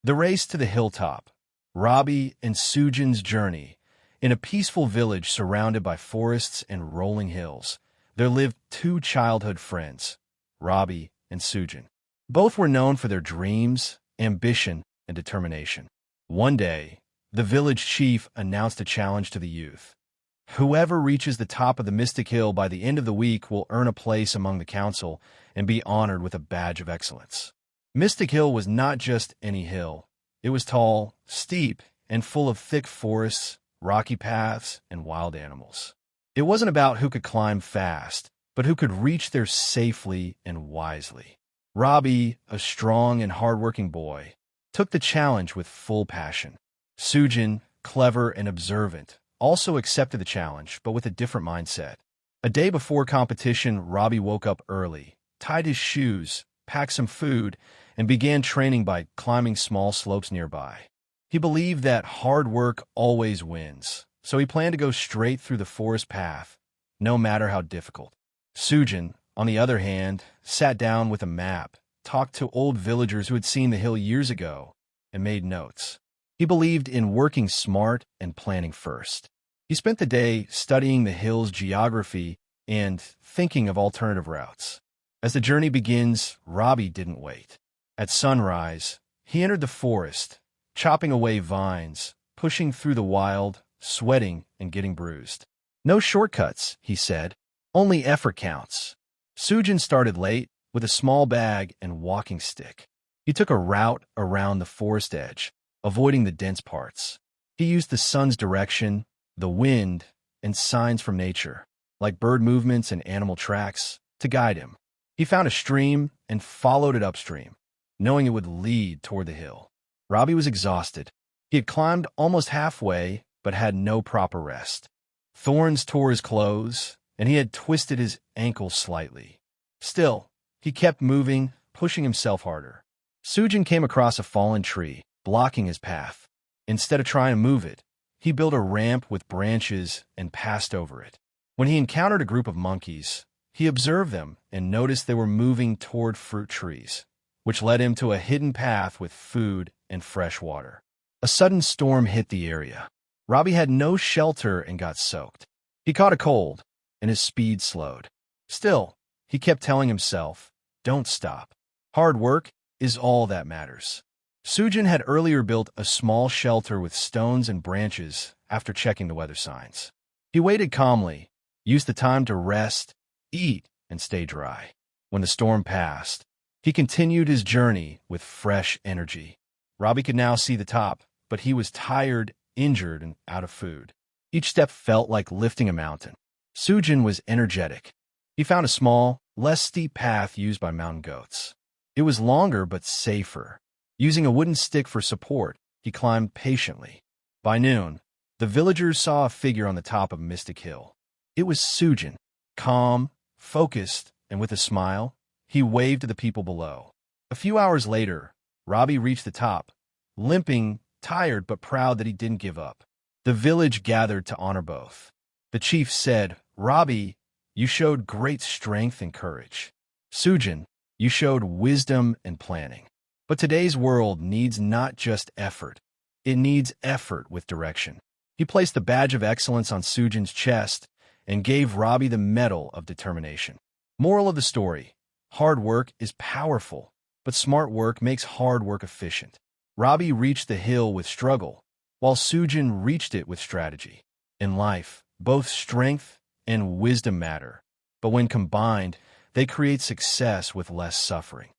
The race to the hilltop. Rabi and Sujan's journey. In a peaceful village surrounded by forests and rolling hills, there lived two childhood friends, Rabi and Sujan. Both were known for their dreams, ambition, and determination. One day, the village chief announced a challenge to the youth. Whoever reaches the top of the Mystic Hill by the end of the week will earn a place among the council and be honored with a badge of excellence. Mystic Hill was not just any hill. It was tall, steep, and full of thick forests, rocky paths, and wild animals. It wasn't about who could climb fast, but who could reach there safely and wisely. Rabi, a strong and hardworking boy, took the challenge with full passion. Sujan, clever and observant, also accepted the challenge, but with a different mindset. A day before competition, Rabi woke up early, tied his shoes, packed some food, and began training by climbing small slopes nearby. He believed that hard work always wins, so he planned to go straight through the forest path, no matter how difficult. Sujan, on the other hand, sat down with a map, talked to old villagers who had seen the hill years ago, and made notes. He believed in working smart and planning first. He spent the day studying the hill's geography and thinking of alternative routes. As the journey begins, Rabi didn't wait. At sunrise, he entered the forest, chopping away vines, pushing through the wild, sweating and getting bruised. "No shortcuts," he said. "Only effort counts." Sujan started late with a small bag and walking stick. He took a route around the forest edge, avoiding the dense parts. He used the sun's direction, the wind, and signs from nature, like bird movements and animal tracks, to guide him. He found a stream and followed it upstream, knowing it would lead toward the hill. Rabi was exhausted. He had climbed almost halfway, but had no proper rest. Thorns tore his clothes, and he had twisted his ankle slightly. Still, he kept moving, pushing himself harder. Sujan came across a fallen tree, blocking his path. Instead of trying to move it, he built a ramp with branches and passed over it. When he encountered a group of monkeys, he observed them and noticed they were moving toward fruit trees, which led him to a hidden path with food and fresh water. A sudden storm hit the area. Rabi had no shelter and got soaked. He caught a cold, and his speed slowed. Still, he kept telling himself, "Don't stop. Hard work is all that matters." Sujan had earlier built a small shelter with stones and branches after checking the weather signs. He waited calmly, used the time to rest, eat, and stay dry. When the storm passed, he continued his journey with fresh energy. Rabi could now see the top, but he was tired, injured, and out of food. Each step felt like lifting a mountain. Sujan was energetic. He found a small, less steep path used by mountain goats. It was longer but safer. Using a wooden stick for support, he climbed patiently. By noon, the villagers saw a figure on the top of Mystic Hill. It was Sujan. Calm, focused, and with a smile, he waved to the people below. A few hours later, Rabi reached the top, limping, tired but proud that he didn't give up. The village gathered to honor both. The chief said, "Rabi, you showed great strength and courage. Sujan, you showed wisdom and planning." But today's world needs not just effort. It needs effort with direction. He placed the badge of excellence on Sujan's chest and gave Rabi the medal of determination. Moral of the story: hard work is powerful, but smart work makes hard work efficient. Rabi reached the hill with struggle, while Sujan reached it with strategy. In life, both strength and wisdom matter, but when combined, they create success with less suffering.